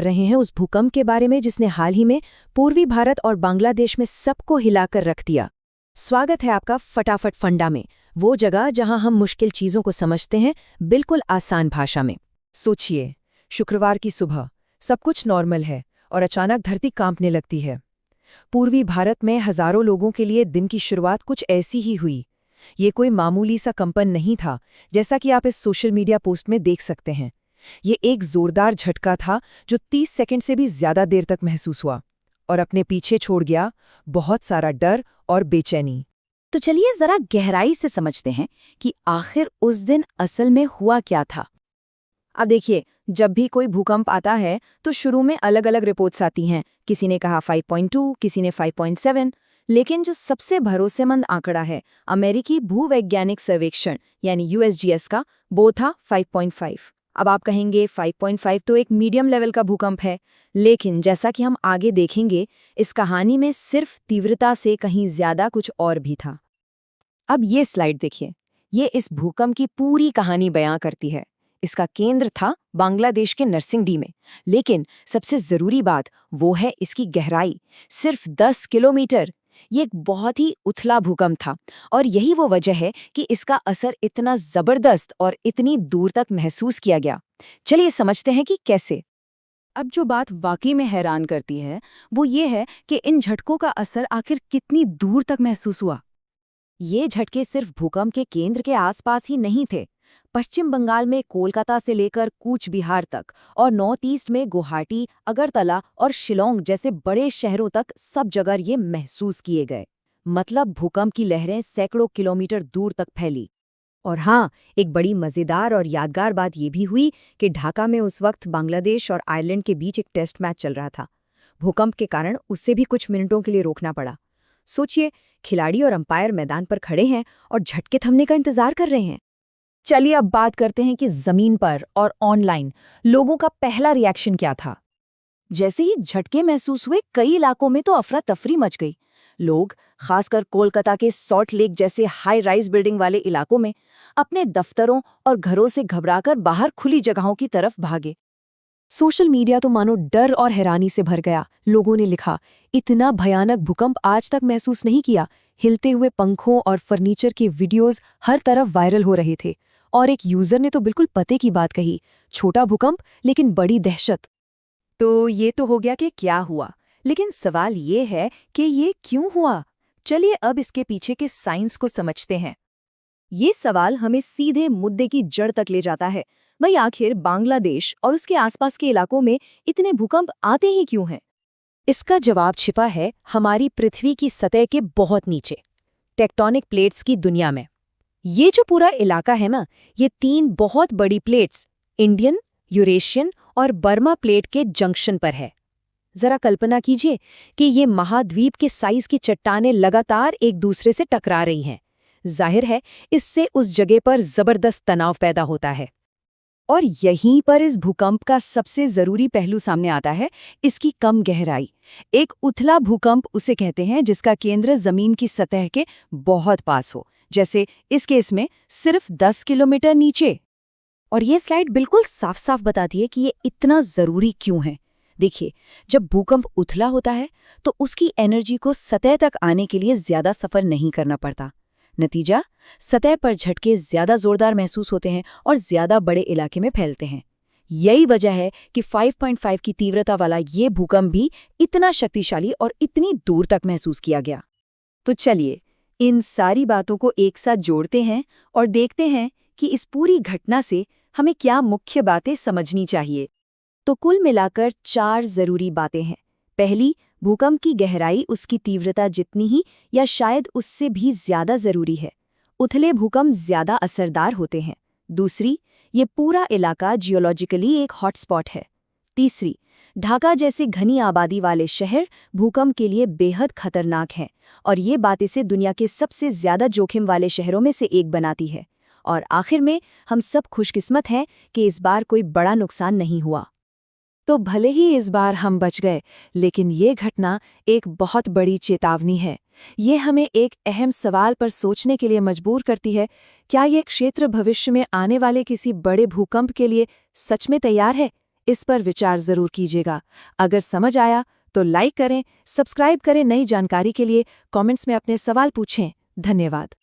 रहे हैं उस भूकंप के बारे में जिसने हाल ही में पूर्वी भारत और बांग्लादेश में सबको हिलाकर रख दिया। स्वागत है आपका फटाफट फंडा में, वो जगह जहां हम मुश्किल चीजों को समझते हैं बिल्कुल आसान भाषा में। सोचिए, शुक्रवार की सुबह सब कुछ नॉर्मल है और अचानक धरती कांपने लगती है। पूर्वी भारत में हजारों लोगों के लिए दिन की शुरुआत कुछ ऐसी ही हुई। ये कोई मामूली सा कंपन नहीं था, जैसा कि आप इस सोशल मीडिया पोस्ट में देख सकते हैं। ये एक जोरदार झटका था जो 30 सेकंड से भी ज्यादा देर तक महसूस हुआ और अपने पीछे छोड़ गया बहुत सारा डर और बेचैनी। तो चलिए जरा गहराई से समझते हैं कि आखिर उस दिन असल में हुआ क्या था। अब देखिए, जब भी कोई भूकंप आता है तो शुरू में अलग अलग रिपोर्ट्स आती हैं। किसी ने कहा 5.2, किसी ने 5.7, लेकिन जो सबसे भरोसेमंद आंकड़ा है अमेरिकी भूवैज्ञानिक सर्वेक्षण यानी USGS का, वो था 5.5। अब आप कहेंगे 5.5 तो एक मीडियम लेवल का भूकंप है, लेकिन जैसा कि हम आगे देखेंगे इस कहानी में सिर्फ तीव्रता से कहीं ज्यादा कुछ और भी था। अब ये स्लाइड देखिए, ये इस भूकंप की पूरी कहानी बयां करती है। इसका केंद्र था बांग्लादेश के नरसिंहडी में, लेकिन सबसे जरूरी बात वो है इसकी गहराई, सिर्फ 10 किलोमीटर। ये एक बहुत ही उथला भूकंप था और यही वो वजह है कि इसका असर इतना जबरदस्त और इतनी दूर तक महसूस किया गया। चलिए समझते हैं कि कैसे। अब जो बात वाकई में हैरान करती है वो ये है कि इन झटकों का असर आखिर कितनी दूर तक महसूस हुआ। ये झटके सिर्फ भूकंप के केंद्र के आसपास ही नहीं थे। पश्चिम बंगाल में कोलकाता से लेकर कूच बिहार तक और नॉर्थ ईस्ट में गुवाहाटी, अगरतला और शिलोंग जैसे बड़े शहरों तक सब जगह ये महसूस किए गए। मतलब भूकंप की लहरें सैकड़ों किलोमीटर दूर तक फैली। और हाँ, एक बड़ी मजेदार और यादगार बात ये भी हुई कि ढाका में उस वक्त बांग्लादेश और आयरलैंड के बीच एक टेस्ट मैच चल रहा था। भूकंप के कारण उसे भी कुछ मिनटों के लिए रोकना पड़ा। सोचिए, खिलाड़ी और अंपायर मैदान पर खड़े हैं और झटके थमने का इंतजार कर रहे हैं। चलिए अब बात करते हैं कि जमीन पर और ऑनलाइन लोगों का पहला रिएक्शन क्या था। जैसे ही झटके महसूस हुए कई इलाकों में तो अफरा तफरी मच गई। लोग, खासकर कोलकाता के सॉल्ट लेक जैसे हाई राइज बिल्डिंग वाले इलाकों में, अपने दफ्तरों और घरों से घबराकर बाहर खुली जगहों की तरफ भागे। सोशल मीडिया तो मानो डर और हैरानी से भर गया। लोगों ने लिखा, इतना भयानक भूकंप आज तक महसूस नहीं किया। हिलते हुए पंखों और फर्नीचर के वीडियोस हर तरफ वायरल हो रहे थे। और एक यूजर ने तो बिल्कुल पते की बात कही, छोटा भूकंप लेकिन बड़ी दहशत। तो ये तो हो गया कि क्या हुआ, लेकिन सवाल ये है कि ये क्यों हुआ। चलिए अब इसके पीछे के साइंस को समझते हैं। ये सवाल हमें सीधे मुद्दे की जड़ तक ले जाता है। भाई आखिर बांग्लादेश और उसके आसपास के इलाकों में इतने भूकंप आते ही क्यों हैं? इसका जवाब छिपा है हमारी पृथ्वी की सतह के बहुत नीचे, टेक्टोनिक प्लेट्स की दुनिया में। ये जो पूरा इलाका है ना, ये 3 बहुत बड़ी प्लेट्स, इंडियन, यूरेशियन और बर्मा प्लेट के जंक्शन पर है। जरा कल्पना कीजिए कि ये महाद्वीप के साइज की चट्टानें लगातार एक दूसरे से टकरा रही हैं। जाहिर है इससे उस जगह पर जबरदस्त तनाव पैदा होता है। और यहीं पर इस भूकंप का सबसे जरूरी पहलू सामने आता है, इसकी कम गहराई। एक उथला भूकंप उसे कहते हैं जिसका केंद्र जमीन की सतह के बहुत पास हो, जैसे इस केस में सिर्फ 10 किलोमीटर नीचे। और ये स्लाइड बिल्कुल साफ साफ बताती है कि ये इतना जरूरी क्यों है। देखिए, जब भूकंप उथला होता है तो उसकी एनर्जी को सतह तक आने के लिए ज्यादा सफर नहीं करना पड़ता। नतीजा, सतह पर झटके ज्यादा जोरदार महसूस होते हैं और ज्यादा बड़े इलाके में फैलते हैं। यही वजह है कि 5.5 की तीव्रता वाला ये भूकंप भी इतना शक्तिशाली और इतनी दूर तक महसूस किया गया। तो चलिए इन सारी बातों को एक साथ जोड़ते हैं और देखते हैं कि इस पूरी घटना से हमें क्या मुख्य बातें समझनी चाहिए। तो कुल मिलाकर 4 जरूरी बातें हैं। पहली, भूकंप की गहराई उसकी तीव्रता जितनी ही या शायद उससे भी ज्यादा जरूरी है। उथले भूकंप ज्यादा असरदार होते हैं। दूसरी, ये पूरा इलाका जियोलॉजिकली एक हॉटस्पॉट है। तीसरी, ढाका जैसे घनी आबादी वाले शहर भूकंप के लिए बेहद खतरनाक हैं और ये बात इसे दुनिया के सबसे ज्यादा जोखिम वाले शहरों में से एक बनाती है। और आखिर में हम सब खुशकिस्मत हैं कि इस बार कोई बड़ा नुकसान नहीं हुआ। तो भले ही इस बार हम बच गए, लेकिन ये घटना एक बहुत बड़ी चेतावनी है। ये हमें एक अहम सवाल पर सोचने के लिए मजबूर करती है, क्या ये क्षेत्र भविष्य में आने वाले किसी बड़े भूकंप के लिए सच में तैयार है? इस पर विचार जरूर कीजिएगा। अगर समझ आया तो लाइक करें, सब्सक्राइब करें। नई जानकारी के लिए कमेंट्स में अपने सवाल पूछें। धन्यवाद।